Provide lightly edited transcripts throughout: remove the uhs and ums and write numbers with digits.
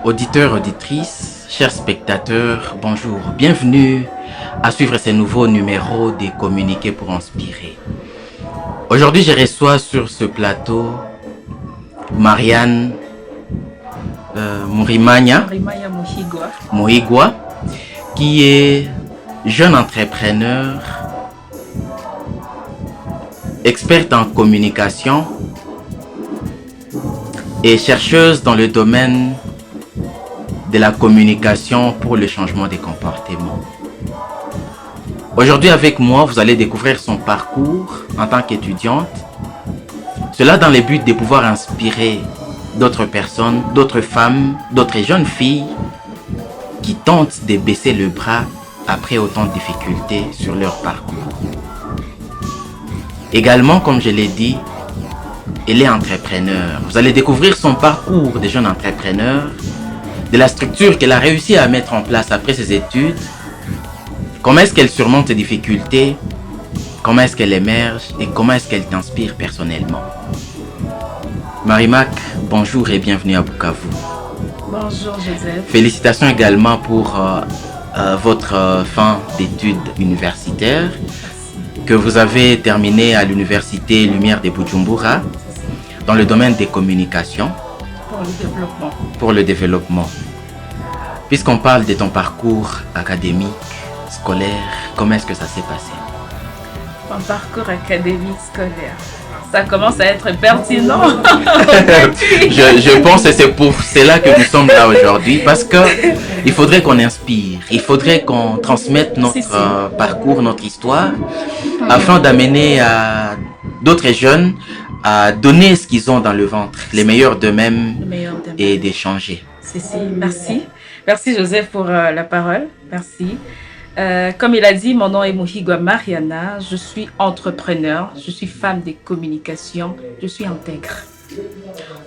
Auditeurs, auditrices, chers spectateurs, bonjour, bienvenue à suivre ces nouveaux numéros des Communiqués pour inspirer. Aujourd'hui, je reçois sur ce plateau Marianne Murimanya Muhigwa, qui est jeune entrepreneur, experte en communication et chercheuse dans le domaine de la communication pour le changement des comportements. Aujourd'hui avec moi, vous allez découvrir son parcours en tant qu'étudiante. Cela dans le but de pouvoir inspirer d'autres personnes, d'autres femmes, d'autres jeunes filles qui tentent de baisser le bras après autant de difficultés sur leur parcours. Également, comme je l'ai dit, elle est entrepreneur. Vous allez découvrir son parcours de jeune entrepreneur, de la structure qu'elle a réussi à mettre en place après ses études, comment est-ce qu'elle surmonte ses difficultés, comment est-ce qu'elle émerge et comment est-ce qu'elle t'inspire personnellement. Marimac, bonjour et bienvenue à Bukavu. Bonjour Joseph. Félicitations également pour votre fin d'études universitaires que vous avez terminé à l'université Lumière de Bujumbura dans le domaine des communications. Pour le développement. Puisqu'on parle de ton parcours académique, scolaire, comment est-ce que ça s'est passé? Mon parcours académique, scolaire, ça commence à être pertinent. je pense que c'est pour cela que nous sommes là aujourd'hui, parce qu'il faudrait qu'on inspire, il faudrait qu'on transmette notre parcours, notre histoire, afin d'amener à d'autres jeunes à donner ce qu'ils ont dans le ventre, les meilleurs d'eux-mêmes et d'échanger. Merci. Merci Joseph pour la parole. Merci. Comme il a dit, mon nom est Muhigwa Mariana. Je suis entrepreneur, je suis femme des communications, je suis intègre.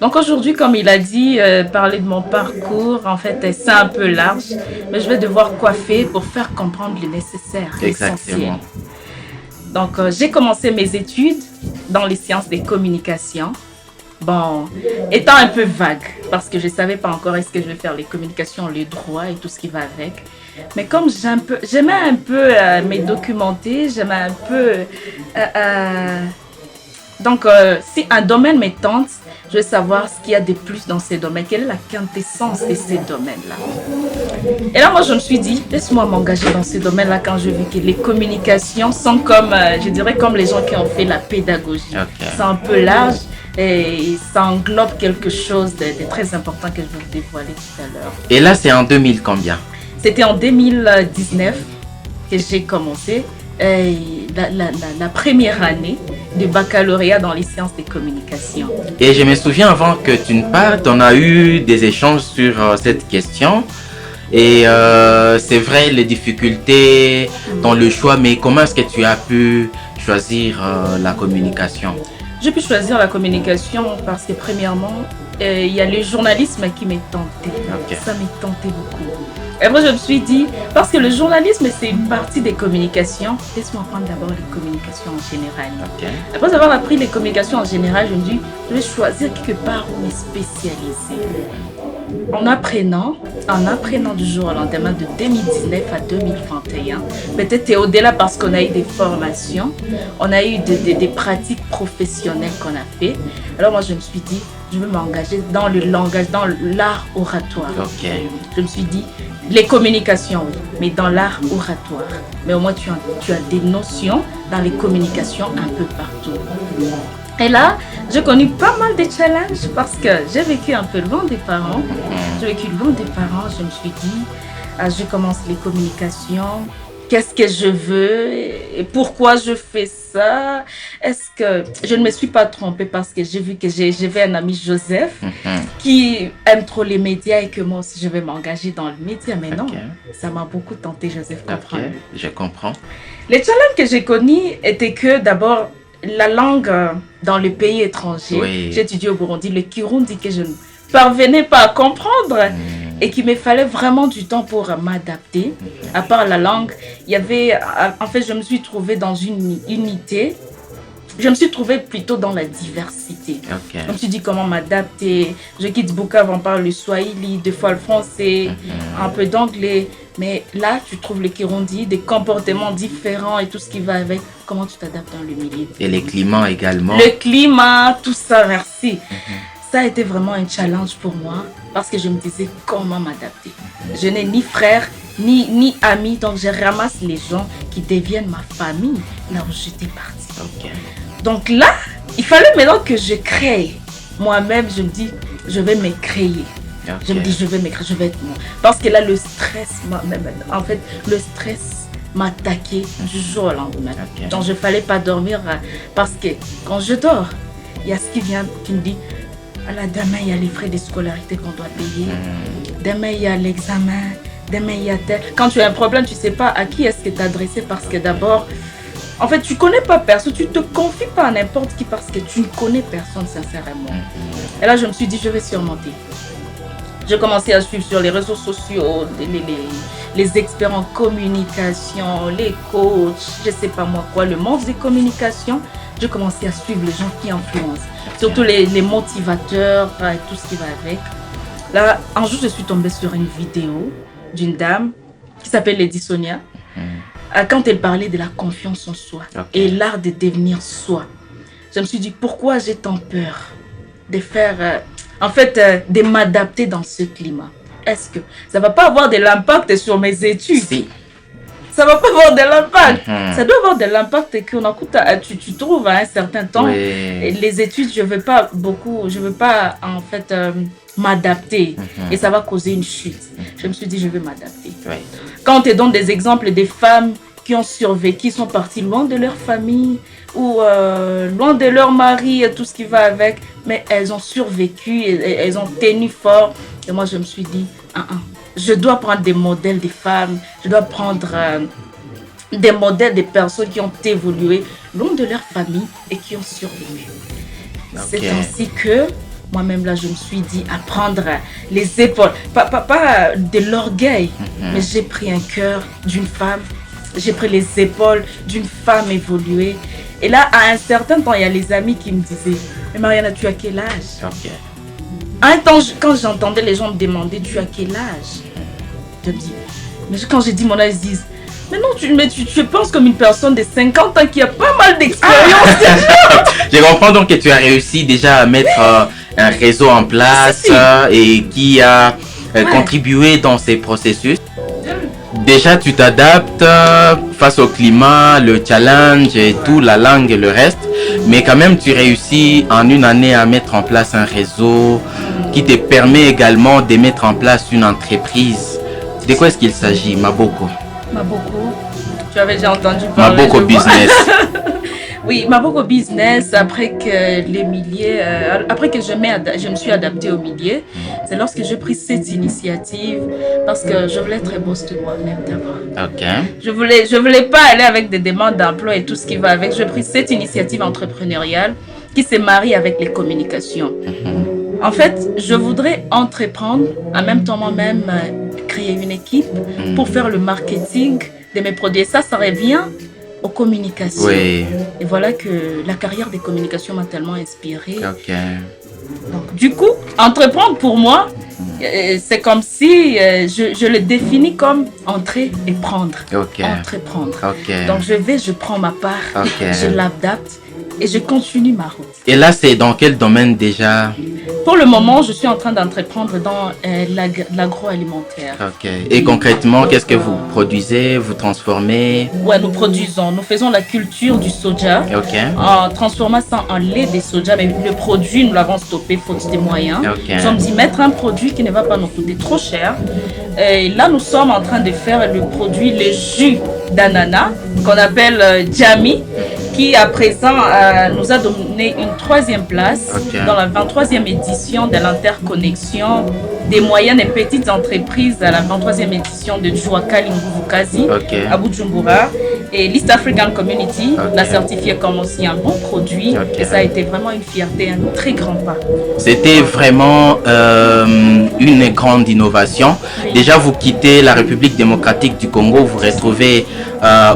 Donc aujourd'hui, comme il a dit, parler de mon parcours, en fait, c'est un peu large, mais je vais devoir coiffer pour faire comprendre le nécessaire, l'essentiel. Donc, j'ai commencé mes études dans les sciences des communications. Bon, étant un peu vague, parce que je ne savais pas encore est-ce que je vais faire les communications, les droits et tout ce qui va avec. Mais comme j'aimais un peu me documenter, j'aimais un peu... Donc, si un domaine me tente, je veux savoir ce qu'il y a de plus dans ces domaines. Quelle est la quintessence de ces domaines-là? Et là, moi, je me suis dit, laisse-moi m'engager dans ces domaines-là quand je vis que les communications sont comme, je dirais, comme les gens qui ont fait la pédagogie. Okay. C'est un peu large et ça englobe quelque chose de très important que je vais vous dévoiler tout à l'heure. Et là, c'est en 2000 combien? C'était en 2019 que j'ai commencé. La première année de baccalauréat dans les sciences des communications. Et je me souviens avant que tu ne partes, on a eu des échanges sur cette question. Et c'est vrai, les difficultés dans le choix, mais comment est-ce que tu as pu choisir la communication? J'ai pu choisir la communication parce que premièrement, il y a le journalisme qui m'est tenté. Okay. Ça m'est tenté beaucoup. Et moi, je me suis dit, parce que le journalisme, c'est une partie des communications, laisse-moi prendre d'abord les communications en général. Okay. Après avoir appris les communications en général, je me dis, je vais choisir quelque part où me spécialiser. En apprenant du jour au lendemain de 2019 à 2021, peut-être au-delà parce qu'on a eu des formations, on a eu des pratiques professionnelles qu'on a fait. Alors moi, je me suis dit, je veux m'engager dans le langage, dans l'art oratoire. Okay. Je me suis dit, les communications, oui, mais dans l'art oratoire. Mais au moins, tu as des notions dans les communications un peu partout. Et là, j'ai connu pas mal de challenges parce que j'ai vécu un peu loin des parents. Je me suis dit, je commence les communications. Qu'est-ce que je veux et pourquoi je fais ça? Est-ce que je ne me suis pas trompée parce que j'ai vu que j'avais un ami Joseph qui aime trop les médias et que moi aussi je vais m'engager dans le média. Mais non, ça m'a beaucoup tenté, Joseph. Je comprends. Les challenges que j'ai connus étaient que d'abord la langue dans le pays étranger. Oui. J'ai étudié au Burundi, le Kirundi que je ne parvenais pas à comprendre. Et qu'il me fallait vraiment du temps pour m'adapter. À part la langue, il y avait... En fait, je me suis trouvée dans une unité je me suis trouvée plutôt dans la diversité. Ok. Je me suis dit comment m'adapter. Je quitte Bukavu, on parle le swahili, des fois le français, un peu d'anglais. Mais là, tu trouves le Kirundi, des comportements différents et tout ce qui va avec. Comment tu t'adaptes dans le milieu? Et les climats également. Le climat, tout ça, merci. Ça a été vraiment un challenge pour moi parce que je me disais comment m'adapter. Je n'ai ni frère, ni amis, donc je ramasse les gens qui deviennent ma famille là où j'étais partie. Ok. Donc là, il fallait maintenant que je crée. Moi-même, je me dis, je vais me créer. Ok. Je me dis, je vais m'écrire, je vais être moi. Parce que là, le stress, en fait, le stress m'a attaqué du jour au lendemain. Ok. Donc, je ne fallait pas dormir parce que quand je dors, il y a ce qui vient, qui me dit, voilà, demain, il y a les frais de scolarité qu'on doit payer. Demain, il y a l'examen. Demain, il y a tel. Quand tu as un problème, tu ne sais pas à qui est-ce que t'adresser parce que d'abord, en fait, tu ne connais pas personne. Tu ne te confies pas à n'importe qui parce que tu ne connais personne sincèrement. Et là, je me suis dit, je vais surmonter. J'ai commencé à suivre sur les réseaux sociaux, les experts en communication, les coachs, je ne sais pas moi quoi, le monde des communications. J'ai commencé à suivre les gens qui influencent, surtout les motivateurs et tout ce qui va avec. Là, un jour, je suis tombée sur une vidéo d'une dame qui s'appelle Lady Sonia, quand elle parlait de la confiance en soi et l'art de devenir soi. Je me suis dit, pourquoi j'ai tant peur de faire... de m'adapter dans ce climat. Est-ce que ça ne va pas avoir de l'impact sur mes études? Si. Ça ne va pas avoir de l'impact. Ça doit avoir de l'impact tu trouves à un certain temps. Oui. Et les études, je ne veux pas en fait m'adapter. Et ça va causer une chute. Je me suis dit, je vais m'adapter. Oui. Quand on te donne des exemples des femmes qui ont survécu, qui sont parties loin de leur famille, ou loin de leur mari et tout ce qui va avec, mais elles ont survécu, elles ont tenu fort. Et moi, je me suis dit, je dois prendre des modèles des femmes, je dois prendre des modèles des personnes qui ont évolué loin de leur famille et qui ont survécu. C'est ainsi que moi-même, là, je me suis dit à prendre les épaules, pas de l'orgueil, mais j'ai pris un cœur d'une femme, j'ai pris les épaules d'une femme évoluée. Et là, à un certain temps, il y a les amis qui me disaient, mais Mariana, tu as quel âge? Un temps, quand j'entendais les gens me demander, tu as quel âge? Je me dis, mais quand j'ai dit mon âge, ils disent, mais non, tu penses comme une personne de 50 ans qui a pas mal d'expérience. Je comprends donc que tu as réussi déjà à mettre un réseau en place et qui a contribué dans ces processus. Déjà, tu t'adaptes face au climat, le challenge et tout, la langue et le reste. Mais quand même, tu réussis en une année à mettre en place un réseau qui te permet également de mettre en place une entreprise. De quoi est-ce qu'il s'agit, Maboko? Maboko, tu avais déjà entendu parler. Maboko Business. Oui, Maboko Business, après que je me suis adaptée au milieu, c'est lorsque j'ai pris cette initiative parce que je voulais être boss de moi-même d'abord. Ok. Je voulais pas aller avec des demandes d'emploi et tout ce qui va avec. J'ai pris cette initiative entrepreneuriale qui se marie avec les communications. En fait, je voudrais entreprendre, en même temps moi-même créer une équipe pour faire le marketing de mes produits. Ça revient aux communications. Oui. Et voilà que la carrière des communications m'a tellement inspirée. Ok. Donc, du coup, entreprendre pour moi, c'est comme si je le définis comme entrer et prendre. Ok. Entreprendre. Ok. Donc, je prends ma part, je l'adapte et je continue ma route. Et là, c'est dans quel domaine déjà? Pour le moment, je suis en train d'entreprendre dans l'agroalimentaire. Ok. Et concrètement, qu'est-ce que vous produisez, vous transformez? Ouais, nous faisons la culture du soja. Ok. En transformant ça en lait de soja, mais le produit, nous l'avons stoppé faute des moyens. Ok. Nous sommes dit mettre un produit qui ne va pas nous coûter trop cher. Et là, nous sommes en train de faire le produit, le jus d'ananas, qu'on appelle Jami, qui à présent nous a donné une 3e place dans la 23e édition de l'interconnexion des moyennes et petites entreprises à la 23e édition de Jouaka Linguvukazi à Bujumbura. Et l'East African Community l'a certifié comme aussi un bon produit. Et ça a été vraiment une fierté, un très grand pas. C'était vraiment une grande innovation. Oui. Déjà, vous quittez la République démocratique du Congo, vous retrouvez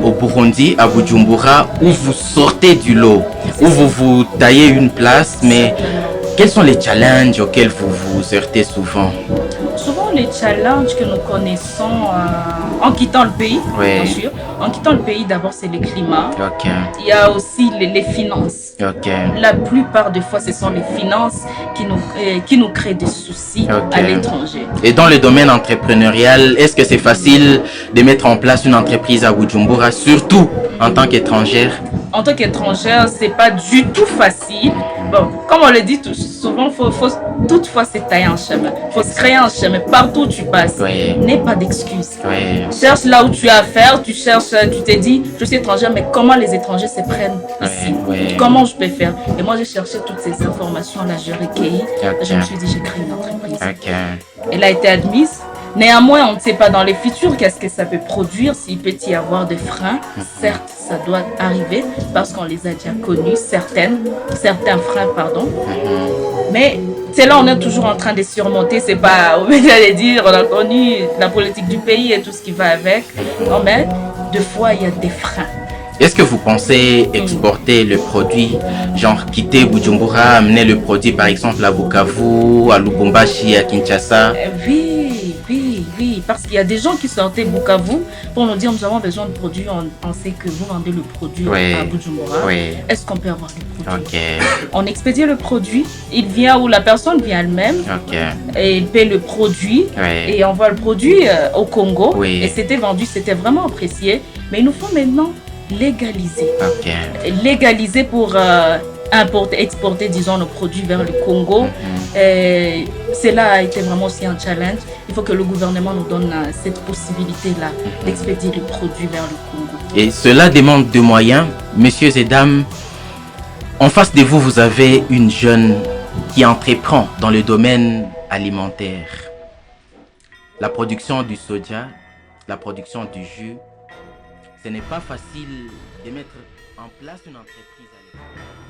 au Burundi, à Bujumbura, où vous sortez du lot, où vous vous taillez une place. Mais quels sont les challenges auxquels vous vous heurtez souvent? Souvent, les challenges que nous connaissons en quittant le pays, bien sûr. En quittant le pays, d'abord, c'est le climat. Il y a aussi les finances. La plupart des fois, ce sont les finances qui nous créent des soucis à l'étranger. Et dans le domaine entrepreneurial, est-ce que c'est facile de mettre en place une entreprise à Bujumbura, surtout en tant qu'étrangère? En tant qu'étrangère, c'est pas du tout facile. Bon, comme on le dit souvent, faut toutefois se tailler un chemin. Faut se créer un chemin partout où tu passes. N'aie pas d'excuses. Cherche là où tu as affaire. Tu cherches, tu te dis, je suis étrangère, mais comment les étrangers se prennent ici? Comment je peux faire? Et moi, j'ai cherché toutes ces informations-là, j'ai recueilli. Je me suis dit, j'ai créé une entreprise. Elle a été admise. Néanmoins, on ne sait pas dans les futurs qu'est-ce que ça peut produire, s'il peut y avoir des freins. Certes, ça doit arriver parce qu'on les a déjà connus, certains freins, pardon. Mais c'est là on est toujours en train de surmonter. C'est pas, j'allais dire, on a connu la politique du pays et tout ce qui va avec. Non, mais deux fois, il y a des freins. Est-ce que vous pensez exporter le produit, genre quitter Bujumbura, amener le produit par exemple à Bukavu, à Lubumbashi, à Kinshasa? Oui, parce qu'il y a des gens qui sortaient Bukavu pour nous dire nous avons besoin de produits, on sait que vous vendez le produit à Bujumbura. Est-ce qu'on peut avoir le produit? On expédie le produit, il vient où la personne vient elle-même et il paie le produit et envoie le produit au Congo. Et c'était vendu, c'était vraiment apprécié. Mais il nous faut maintenant légaliser. Légaliser pour exporter, disons, nos produits vers le Congo. Cela a été vraiment aussi un challenge. Il faut que le gouvernement nous donne cette possibilité-là d'expédier les produits vers le Congo. Et cela demande de moyens. Messieurs et dames, en face de vous, vous avez une jeune qui entreprend dans le domaine alimentaire. La production du soja, la production du jus. Ce n'est pas facile de mettre en place une entreprise à l'époque.